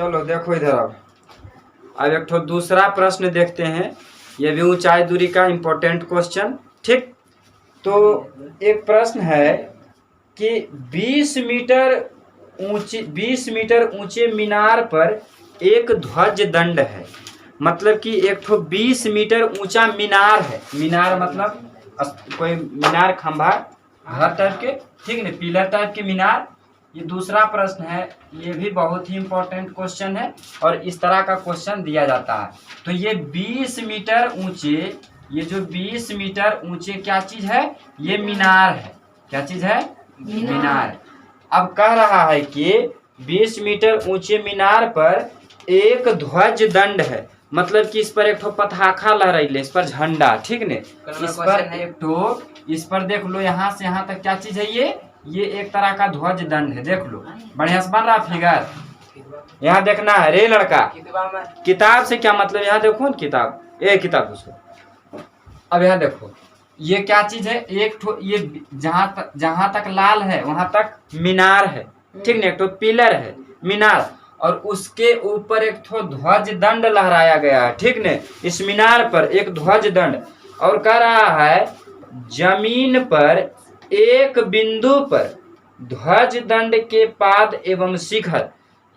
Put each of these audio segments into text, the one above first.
चलो देखो इधर अब एक दूसरा प्रश्न देखते हैं। ये भी ऊंचाई दूरी का इम्पोर्टेंट क्वेश्चन। ठीक, तो एक प्रश्न है कि 20 मीटर ऊंचे मीनार पर एक ध्वज दंड है। मतलब कि एक 20 मीटर ऊंचा मीनार है। मीनार मतलब कोई मीनार, खंभा, घर टाइप के, ठीक है, पिलर टाइप के मीनार। ये दूसरा प्रश्न है, ये भी बहुत ही इम्पोर्टेंट क्वेश्चन है और इस तरह का क्वेश्चन दिया जाता है। तो ये 20 मीटर ऊंचे, ये जो 20 मीटर ऊंचे क्या चीज है? ये मीनार है। क्या चीज है? मीनार। अब कह रहा है कि 20 मीटर ऊंचे मीनार पर एक ध्वज दंड है। मतलब कि इस पर एक पताखा लहराइले, इस पर झंडा, ठीक ने, इस पर एक इस पर देख लो यहाँ से यहाँ तक क्या चीज है? ये एक तरह का ध्वज दंड है। देख लो बढ़िया से बन रहा फिगर। यहाँ देखना है रे लड़का, किताब से क्या मतलब? यहाँ देखो न किताब, किताब उसको। अब यहाँ देखो ये क्या चीज है? ये जहाँ तक लाल है वहां तक मीनार है, ठीक न, एक तो पिलर है मीनार, और उसके ऊपर एक ध्वज दंड लहराया गया है, ठीक ने, इस मीनार पर एक ध्वज दंड। और कह रहा है जमीन पर एक बिंदु पर ध्वज दंड के पाद एवं शिखर।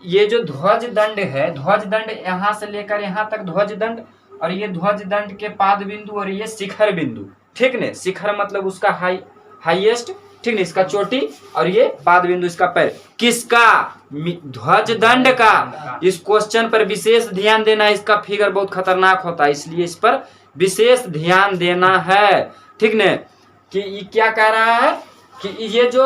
ये जो ध्वज दंड है, ध्वज दंड यहाँ से लेकर यहाँ तक ध्वज दंड, और ये ध्वज दंड के पाद बिंदु, और ये शिखर बिंदु, ठीक ने। शिखर मतलब उसका हाईएस्ट, ठीक है, इसका चोटी, और ये पाद बिंदु इसका पैर। किसका? ध्वज दंड का। इस क्वेश्चन पर विशेष ध्यान देना। इसका फिगर बहुत खतरनाक होता है, इसलिए इस पर विशेष ध्यान देना है, ठीक ने। कि ये क्या कह रहा है कि ये जो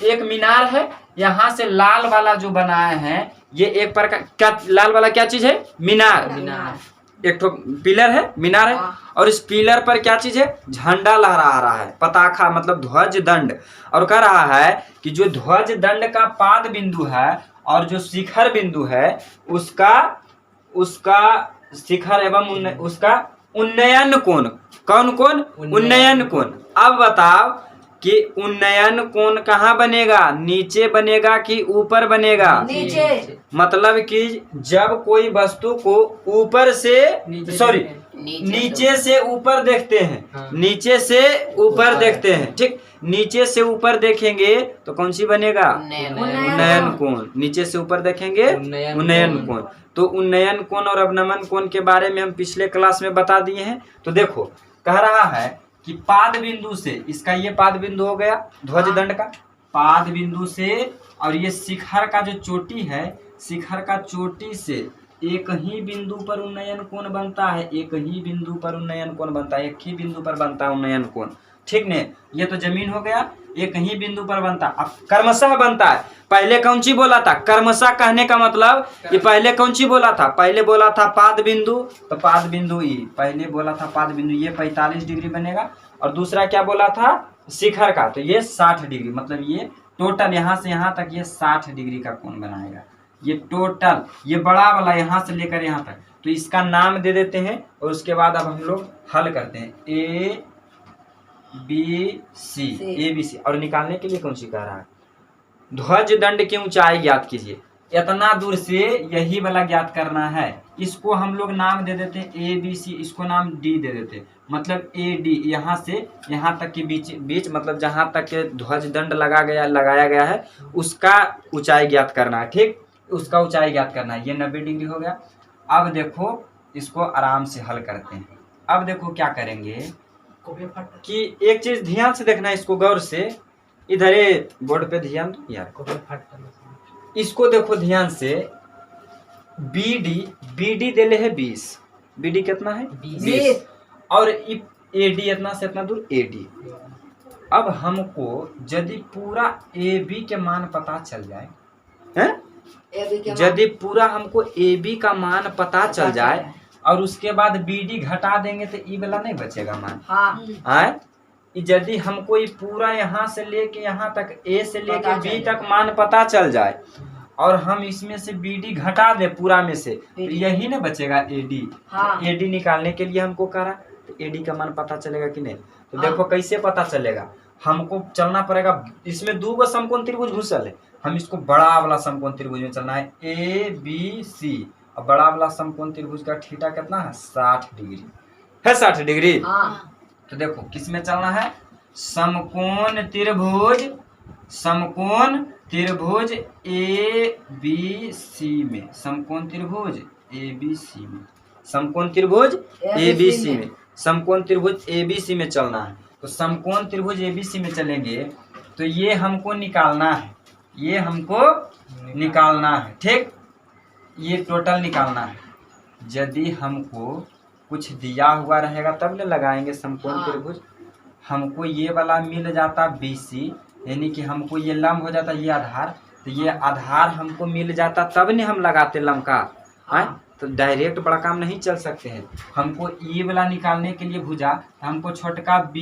एक मीनार है, यहाँ से लाल वाला जो बनाए हैं, ये एक प्रकार क्या, लाल वाला क्या चीज है? मीनार। एक तो पिलर है, मीनार है, और इस पिलर पर क्या चीज है? झंडा लहरा रहा है, पताखा मतलब ध्वज दंड। और कह रहा है कि जो ध्वज दंड का पाद बिंदु है और जो शिखर बिंदु है, उसका शिखर एवं उसका उन्नयन कोण, कौन? उन्नयन कोण। अब बताओ कि उन्नयन कोण कहाँ बनेगा? नीचे बनेगा कि ऊपर बनेगा? नीचे। मतलब कि जब कोई वस्तु को ऊपर से नीचे से ऊपर देखते हैं, नीचे से ऊपर देखते हैं, ठीक, नीचे से ऊपर देखेंगे तो कौन सी बनेगा? उन्नयन कोण। नीचे से ऊपर देखेंगे उन्नयन कोण। तो उन्नयन कोण और अवनमन कोण के बारे में हम पिछले क्लास में बता दिए हैं। तो देखो कह रहा है कि पाद बिंदु से, इसका ये पाद बिंदु हो गया ध्वज दंड का, पाद बिंदु से, और ये शिखर का जो चोटी है, शिखर का चोटी से एक ही बिंदु पर उन्नयन कोण बनता है। एक ही बिंदु पर उन्नयन कोण बनता है, एक ही बिंदु पर बनता है उन्नयन कोण, ठीक ने। ये तो जमीन हो गया, एक ही बिंदु पर बनता। अब क्रमशः बनता है। पहले कौन सी बोला था? क्रमशः कहने का मतलब कि पहले कौन सी बोला था? पहले बोला था पाद बिंदु, तो पाद बिंदु ई, पहले बोला था पाद बिंदु, ये 45 डिग्री बनेगा। और दूसरा क्या बोला था? शिखर का, तो ये 60 डिग्री। मतलब ये टोटल यहाँ से यहाँ तक ये 60 डिग्री का कोण बनाएगा। ये टोटल, ये बड़ा वाला यहाँ से लेकर यहाँ तक। तो इसका नाम दे देते हैं और उसके बाद अब हम लोग हल करते हैं। ए बी सी, और निकालने के लिए कौन सी कह रहा है? ध्वज दंड की ऊंचाई ज्ञात कीजिए। इतना दूर से यही वाला ज्ञात करना है। इसको हम लोग नाम दे देते हैं ए बी सी, इसको नाम डी दे देते हैं। मतलब ए डी, यहाँ से यहाँ तक के बीच मतलब जहाँ तक के ध्वज दंड लगाया गया है उसका ऊंचाई ज्ञात करना है, ठीक, उसका ऊंचाई ज्ञात करना है। ये 90 डिग्री हो गया। अब देखो इसको आराम से हल करते हैं। अब देखो क्या करेंगे कि एक चीज ध्यान से देखना, इसको गौर से, इधर बोर्ड पे ध्यान दो यार, इसको देखो ध्यान से। BD देले है 20, BD कितना है? 20, और AD इतना से इतना दूर AD। अब हमको यदि पूरा AB के मान पता चल जाए, हैं? यदि पूरा हमको AB का मान पता चल जाए और उसके बाद BD घटा देंगे तो ई वाला नहीं बचेगा मान। हाँ, यदि हमको ये पूरा यहाँ से लेके यहाँ तक, A से लेके B तक मान पता चल जाए और हम इसमें से BD घटा दे पूरा में से, तो यही ना बचेगा AD। AD निकालने के लिए हमको करा, तो AD का मान पता चलेगा कि नहीं? तो देखो कैसे पता चलेगा। हमको चलना पड़ेगा, इसमें दो गो समकोण त्रिभुज घुसल है, हम इसको बड़ा वाला समकोण त्रिभुज में चलना है ABC। अब बड़ा वाला समकोण त्रिभुज का थीटा कितना है 60 डिग्री है, 60 डिग्री। तो देखो किस में चलना है, समकोण त्रिभुज, समकोण त्रिभुज ABC में, समकोण त्रिभुज ABC में, समकोण त्रिभुज ABC में, समकोण त्रिभुज ABC में चलना है। तो समकोण त्रिभुज ABC में चलेंगे तो ये हमको निकालना है, ये हमको निकालना है, ठीक, ये टोटल निकालना है। यदि हमको कुछ दिया हुआ रहेगा तब ले लगाएंगे समकोण त्रिभुज। हमको ये वाला मिल जाता BC, यानी कि हमको ये लंब हो जाता ये आधार, तो ये आधार हमको मिल जाता तब नहीं हम लगाते लंब का, तो डायरेक्ट बड़ा काम नहीं चल सकते हैं। हमको ये वाला निकालने के लिए भुजा, तो हमको छोटका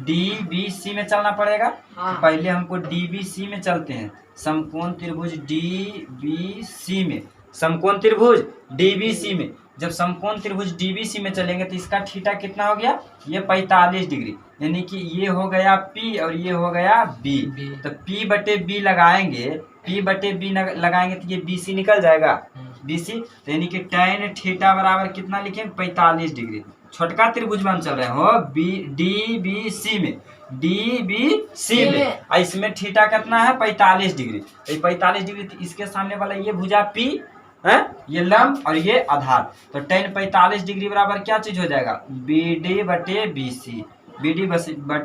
DBC में चलना पड़ेगा। तो पहले हमको DBC में चलते हैं, समकोण त्रिभुज DBC में, समकोण त्रिभुज DBC में। जब समकोण त्रिभुज DBC में चलेंगे तो इसका थीटा कितना हो गया, ये 45 डिग्री, यानी कि ये हो गया P और ये हो गया B। तो P बटे B लगाएंगे, P बटे B लगाएंगे तो ये BC निकल जाएगा, BC। तो यानी कि tan थीटा बराबर कितना लिखेंगे 45 डिग्री। छोटका त्रिभुज में हम चल रहे हो DBC में, DBC में, और इसमें थीटा कितना है 45 डिग्री। तो 45 डिग्री, तो इसके सामने वाला ये भुजा P है, ये लंब और ये आधार। तो tan 45 डिग्री बराबर क्या चीज हो जाएगा, BD बटे BC, BD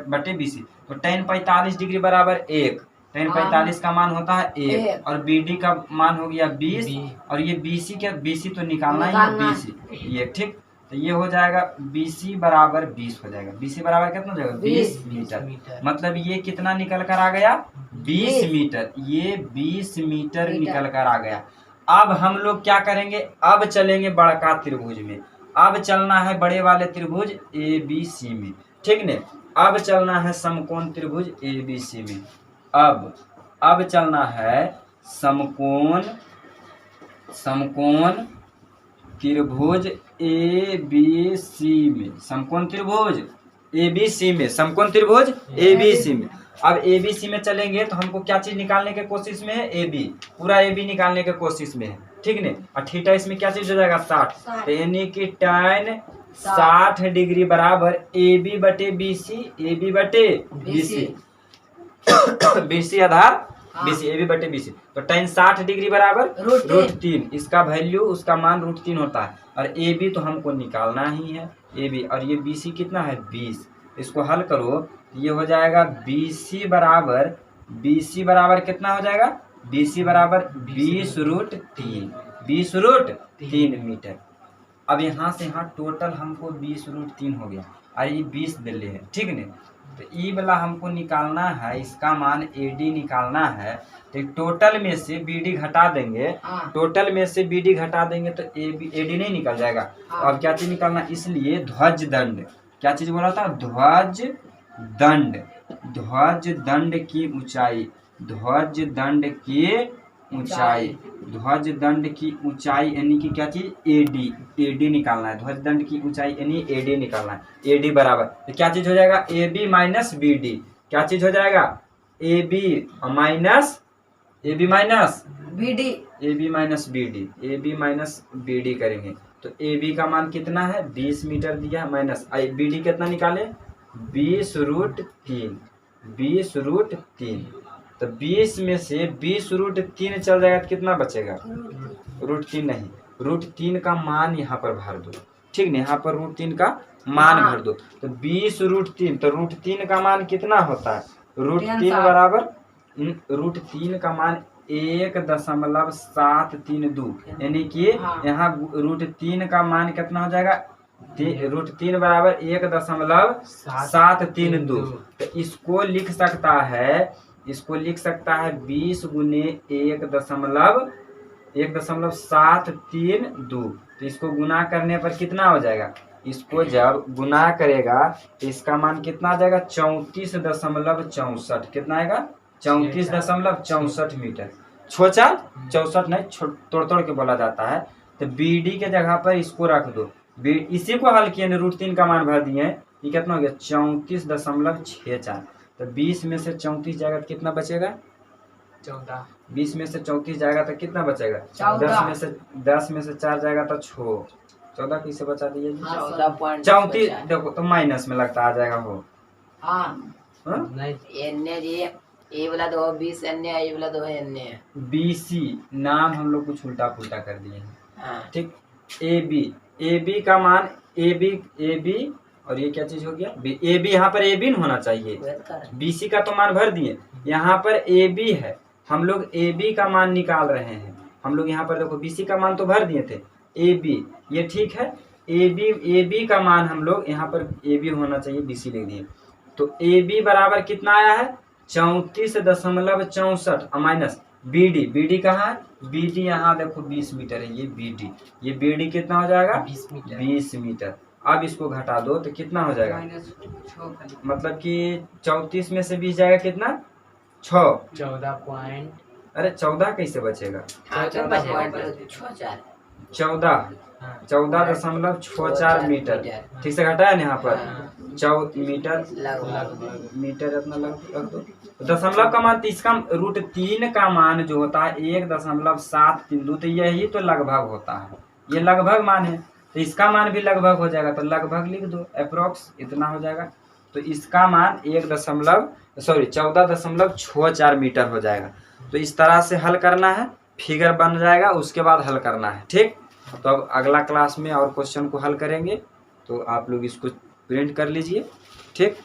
बटे BC। तो tan 45 डिग्री बराबर 1, tan 45 का मान होता है 1 और BD का मान हो गया 20 और ये BC तो निकालना ही है 20 ये, ठीक। तो ये हो जाएगा BC बराबर 20 हो जाएगा। BC बराबर कितना हो जाएगा 20 मीटर, मतलब ये कितना निकल कर आ गया 20 मीटर, ये 20 मीटर निकल कर आ गया। अब हम लोग क्या करेंगे, अब चलेंगे बड़का त्रिभुज में, अब चलना है बड़े वाले त्रिभुज ABC में, ठीक ने। अब चलना है समकोण त्रिभुज ABC में, अब चलना है समकोण त्रिभुज ABC में, समकोण त्रिभुज ABC में, समकोण त्रिभुज ABC में। अब ABC में चलेंगे तो हमको क्या चीज निकालने के कोशिश में है, AB, पूरा AB निकालने के कोशिश में है, ठीक ने। और थीटा इसमें क्या चीज हो जाएगा 60, तो यानी कि tan 60 डिग्री बराबर AB बटे BC, AB बटे BC, BC आधार BC, AB बटे BC। तो tan 60 डिग्री बराबर √3, इसका वैल्यू, उसका मान √3 होता है। और AB तो हमको निकालना ही है AB, और ये BC कितना है 20। इसको हल करो, ये हो जाएगा BC बराबर कितना हो जाएगा, BC बराबर 20√3 मीटर। अब यहाँ से यहाँ टोटल हमको 20√3 हो गया और ये 20 दिल्ली है, ठीक ने। तो ई वाला हमको निकालना है, इसका मान AD निकालना है। तो टोटल में से BD घटा देंगे, टोटल में से BD घटा देंगे तो AD नहीं निकल जाएगा। तो अब क्या चीज निकालना, इसलिए ध्वज दंड, क्या चीज बोला था, ध्वज दंड की ऊंचाई, ध्वज दंड की ऊंचाई यानी कि क्या चीज AD निकालना है, ध्वज दंड की ऊंचाई यानी AD निकालना है। AD बराबर तो क्या चीज हो जाएगा AB माइनस BD, क्या चीज हो जाएगा AB माइनस BD करेंगे तो AB का मान कितना है 20 मीटर दिया, माइनस BD कितना निकाले 20√3, तो 20 में से 20√3 चल जाएगा तो कितना बचेगा, √3 नहीं, √3 का मान यहाँ पर भर दो, ठीक नहीं, यहाँ पर √3 का मान भर दो। तो 20√3, तो √3 का मान कितना होता है, √3 बराबर, √3 का मान 1.732, यानी कि यहाँ √3 का मान कितना हो जाएगा, √3 बराबर 1.732। तो इसको लिख सकता है 20 गुने 1.732। तो इसको गुना करने पर कितना हो जाएगा, इसको जब गुना करेगा तो इसका मान कितना आ जाएगा 34.64, कितना आएगा 34.64 मीटर। छोचा 64 नहीं, तोड़ के बोला जाता है। तो BD के जगह पर इसको रख दो, इसी को हल किए √3 का मान भर दिए, ये कितना हो गया 34.64। तो 20 में से 34 जाएगा तो कितना बचेगा? 14। 20 में से 34 जाएगा तो कितना बचेगा? 14। 10 में से 4 जाएगा तो 6। 14 कैसे बचा दिए जी? 14.34 देखो तो माइनस में लगता आ जाएगा हो। हाँ हाँ? नहीं एन्ने जी ए वाला दो 20 एन्ने ए वाला दो एन्ने। BC नाम हम लोग कुछ उल्टा पुल्टा कर दिए हैं। हाँ ठीक। AB का मान AB और ये क्या चीज हो गया? AB यहाँ पर AB न होना चाहिए। BC का तो मान भर दिए, यहाँ पर AB है, हम लोग AB का मान निकाल रहे हैं। हम लोग यहाँ पर देखो BC का मान तो भर दिए थे, AB ये ठीक है। AB का मान हम लोग यहाँ पर AB होना चाहिए, BC लिख दिए। तो AB बराबर कितना आया है? 34.64 माइनस BD कहाँ है? BD यहाँ देखो 20 मीटर है, ये BD कितना हो जाएगा? 20 मीटर। 20 मीटर। अब इसको घटा दो तो कितना हो जाएगा? मतलब कि 34 में से 20 जाएगा कितना? 6। 14 पॉइंट। अरे 14 कैसे बचेगा? 14 हाँ 14.64 मीटर। ठीक से घटाया ना यहाँ पर? हाँ। 14 मीटर मीटर इतना रख दो। दशमलव का मान, इसका √3 का मान जो होता है 1.732, तो यही तो लगभग होता है, ये लगभग मान है, तो इसका मान भी लगभग हो जाएगा, तो लगभग लिख दो, अप्रोक्स इतना हो जाएगा। तो इसका मान 14.64 मीटर हो जाएगा। तो इस तरह से हल करना है, फिगर बन जाएगा, उसके बाद हल करना है। ठीक। तो अब अगला क्लास में और क्वेश्चन को हल करेंगे, तो आप लोग इसको प्रिंट कर लीजिए। ठीक।